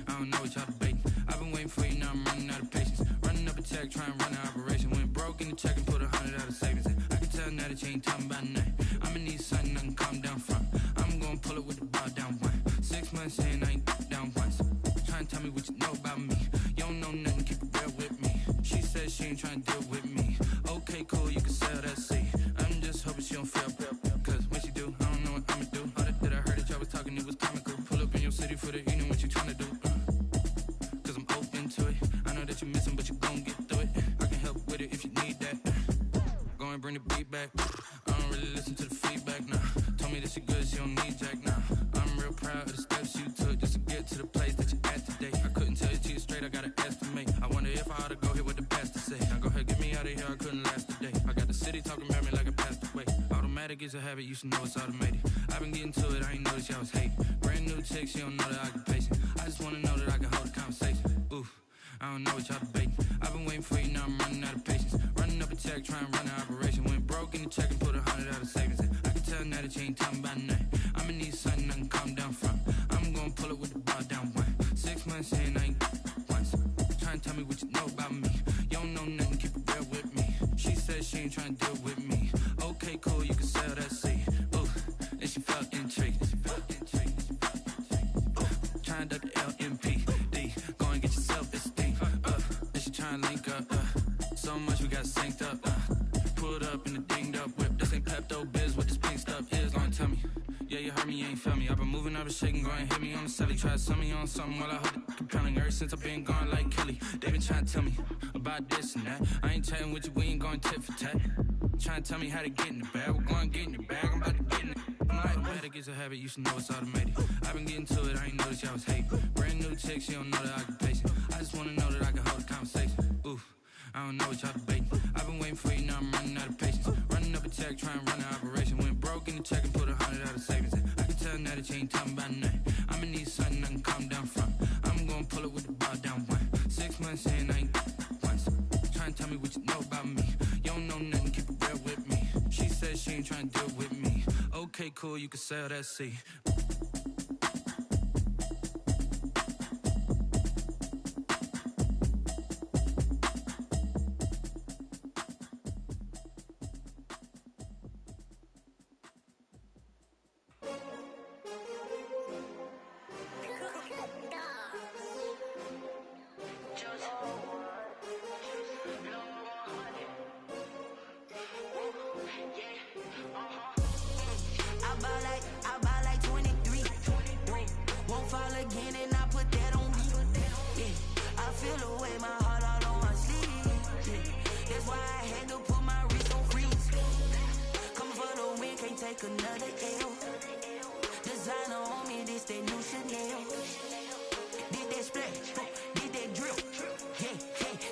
I don't know what y'all debating. I've been waiting for you, now I'm running out of patience. Running up a check, trying to run an operation. Went broke in the check and put 100 out of savings in. I can tell now that you ain't talking about nothing. I'ma need something I can calm down from. I'm gonna pull it with the bar down one. 6 months saying I ain't down once. Trying to tell me what you know about me. You don't know nothing, keep it real with me. She said she ain't trying to deal with me. Okay, cool, you can sell that seat. I'm just hoping she don't feel. Cause when she do, I don't know what I'ma do. All that I heard that y'all was talking, it was comical. Pull up in your city for the evening, what you trying to do? Cause I'm open to it. I know that you're missing, but you gon' get through it. I can help with it if you need that. Go and bring the beat back. I don't really listen to the feedback now. Told me that she good, she don't need Jack now. I'm real proud of the steps you took just to get to the place that you're at today. I couldn't tell you to you straight, I gotta estimate. I wonder if I ought to go here with the pastor say. Now go ahead, get me out of here, I couldn't last a day. I got the city talking about me like I passed away. Automatic is a habit, you should know it's automated. I've been getting to it, I ain't noticed y'all was hating. Brand new chick, she don't know the occupation. I just wanna know that I can hold a conversation. Oof, I don't know what y'all debating. I've been waiting for you, now I'm running out of patience. Running up a check, trying to run an operation. Went broke in the check and put 100 out of savings in. I can tell now that you ain't talking about nothing. I'ma need something I can calm down from. I'm gonna pull it with the bar down one. 6 months saying I ain't once. Trying to tell me what you know about me. You don't know nothing, keep it real with me. She said she ain't trying to deal with me. Okay, cool, you can sell that seat. Ooh, and she felt intrigued. Trying to duck the LMPD. Go and get your self-esteem. And she trying to link up. So much we got synced up. Pulled up in the dinged up whip. This ain't Pepto-Biz, what this pink stuff is. Gonna tell me. Yeah, you heard me, you ain't felt me. I've been moving, I've been shaking, go and hit me on the celly. Try to sum me on something while I hold it compelling. Ever since I've been gone like Kelly, they been trying to tell me about this and that. I ain't chatting with you, we ain't going tit for tat. Trying to tell me how to get in the bag. We're going to get in the bag, I'm about to get in it. Automatic is a habit, you should know it's automated. I've been getting to it, I ain't noticed y'all was hating. Brand new chick, she don't know the occupation. I just wanna know that I can hold a conversation. Oof, I don't know what y'all debating. I've been waiting for you, now I'm running out of patience. Running up a check, trying to run an operation. Went broke in the check and put 100 out of savings in. I can tell now that you ain't talking about nothing. I'ma need something I can calm down from. I'm gonna pull it with the bar down one. 6 months saying I ain't once. Trying to tell me what you know about me. You don't know nothing, keep it real with me. She said she ain't trying to deal with me. Okay, cool, you can sell that seat. again and I put that on me. Yeah, I feel the way, my heart all on my sleeve. Yeah, that's why I had to put my wrist on freeze. Coming for the win, can't take another L. Designer on me, this that new Chanel. Did that splash, did that drill. Yeah,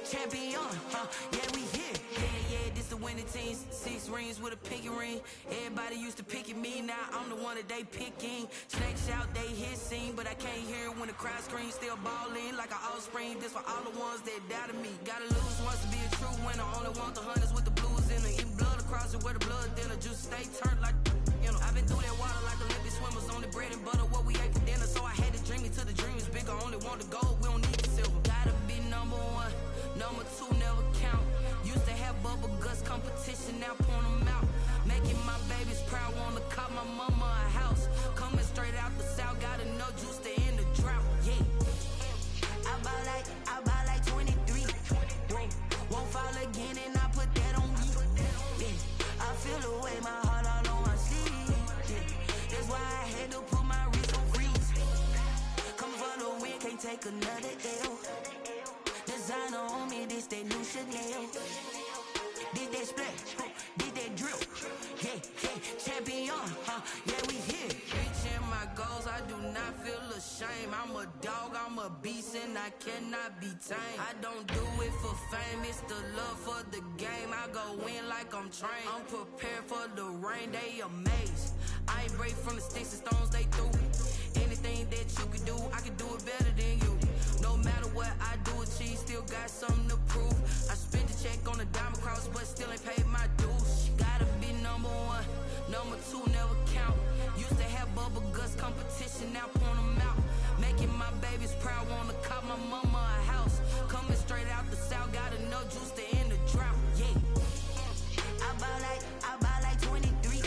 champion, yeah, we here. Yeah, this the winning team. 6 rings with a pinky ring. Everybody used to pick at me, now I'm the one that they picking. Snake shout, they hit scene, but I can't hear it when the crowd screams. Still ballin' like an offspring. This for all the ones that doubted me. Gotta lose once to be a true winner. Only want the hunters with the blues in it. Even blood across it where the blood dinner. Juice stay turned like, you know. I've been through that water like Olympic swimmers. Only bread and butter, what we ate for dinner. So I had to dream it till the dream is bigger. Only want the gold, we don't need the silver. Gotta be number 1, number 2 never count. Used to have bubble guts competition, now point them out. Making my babies proud, wanna cop my mama a house. Coming straight out the south, got enough juice to end the drought. Yeah, I buy like 23. Won't fall again and I put that on me. Yeah, I feel the way, my heart all on my sleeve. Yeah, that's why I had to put my wrist on freeze. Coming for the win, can't take another L. Designer on me, this that new Chanel. Did that splash, did that drill. Yeah, champion, yeah, we here. Reaching my goals, I do not feel ashamed. I'm a dog, I'm a beast, and I cannot be tamed. I don't do it for fame, it's the love for the game. I go in like I'm trained. I'm prepared for the rain, they amazed. I ain't break from the sticks and stones they threw. Anything that you could do, I can do it better than you. No matter what I do, achieve, still got something to prove. I spent the check on the diamond cross, but still ain't paid my dues. Gotta be number 1, number 2 never count. Used to have bubble guts competition, now point them out. Making my babies proud, wanna cop my mama a house. Coming straight out the south, got enough juice to end the drought. Yeah, I buy like 23.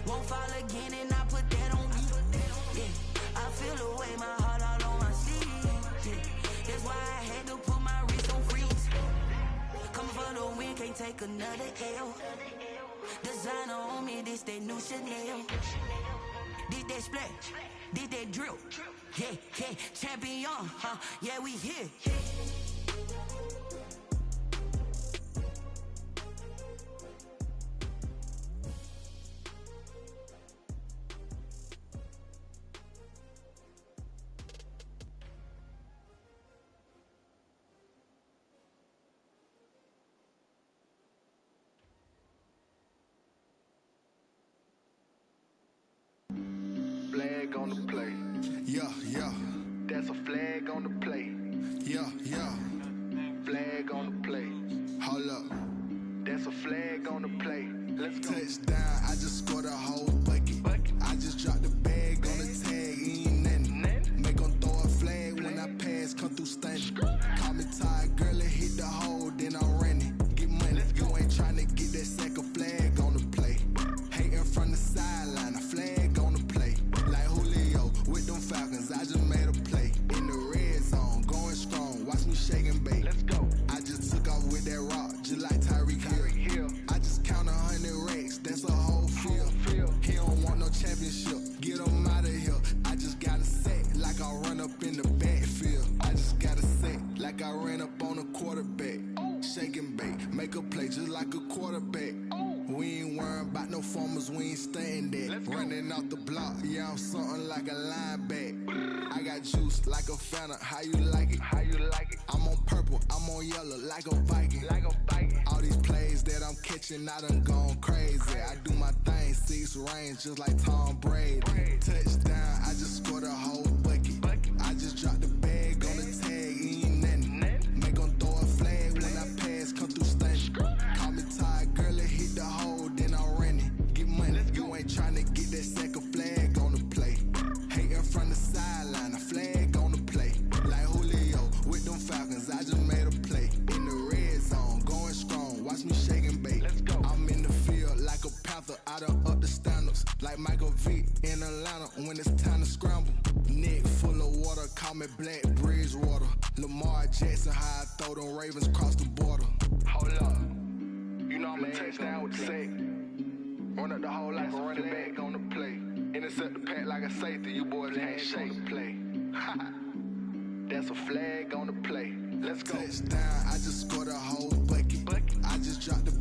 Won't fall again and I put that on me. Yeah, I feel the way, my heart all on my sleeve. Yeah, that's why I had to put my wrist on freeze. Coming for the win, can't take another L. Designer on me, this that new Chanel. Did that splash, did that drill. Yeah, champion, yeah, we here. Flag on the play. Yeah. That's a flag on the play. Yeah. Flag on the play. Hold up. That's a flag on the play. Let's go. Touchdown, I just scored a whole bucket. I just dropped the bag on the tag, ain't nothing. Make them throw a flag when I pass, come through stunning. Call me tired, girl, and hit the hole, then I'm running. Get money, you ain't trying to get that sack of flag on the play. Hating from the sideline, a flag on the play. Like Julio with them Falcons, I just made a play. In the red zone, going strong, watch me shake and bake. Let's go. I just took off with that rock, just like Tyreek Hill. I just count 100 racks, that's a whole field. He don't want no championship, get him out of here. I just got a set, like I run up in the backfield. I just got a set, like I ran up on a quarterback. Shake and bake, make a play just like a quarterback. We ain't worrying about no formers, we ain't staying there. Running off the block, yeah, I'm something like a linebacker. I got juice like a Fanta, how you like it? I'm on purple, I'm on yellow like a Viking. All these plays that I'm catching, I done gone crazy. I do my thing, 6 range just like Tom Brady. Touchdown, I just scored a whole bucket. I just dropped the bag on the tag, ain't nothing. Make them throw a flag when I pass, come through stunning. Call me tired, girl, and hit the hole, then I'm running. Get money, you ain't tryna get that sack of flag on the play. Hating from the sideline, a flag on the play. Like Julio with them Falcons, I just made a play. In the red zone, going strong, watch me shake and bake. I'm in the field like a panther, I done up the standards. Like Michael Vick in Atlanta when it's time to scramble. Neck full of water, call me Black Bridgewater. Lamar Jackson, how I throw them Ravens cross the border. Hold up, you know I'm a touchdown with the sack. Run up the whole like a running back on the play. Intercept the pack like I got safety, you boys can't shake play. That's a flag on the play. Let's go. Touchdown, I just scored a whole bucket. I just dropped the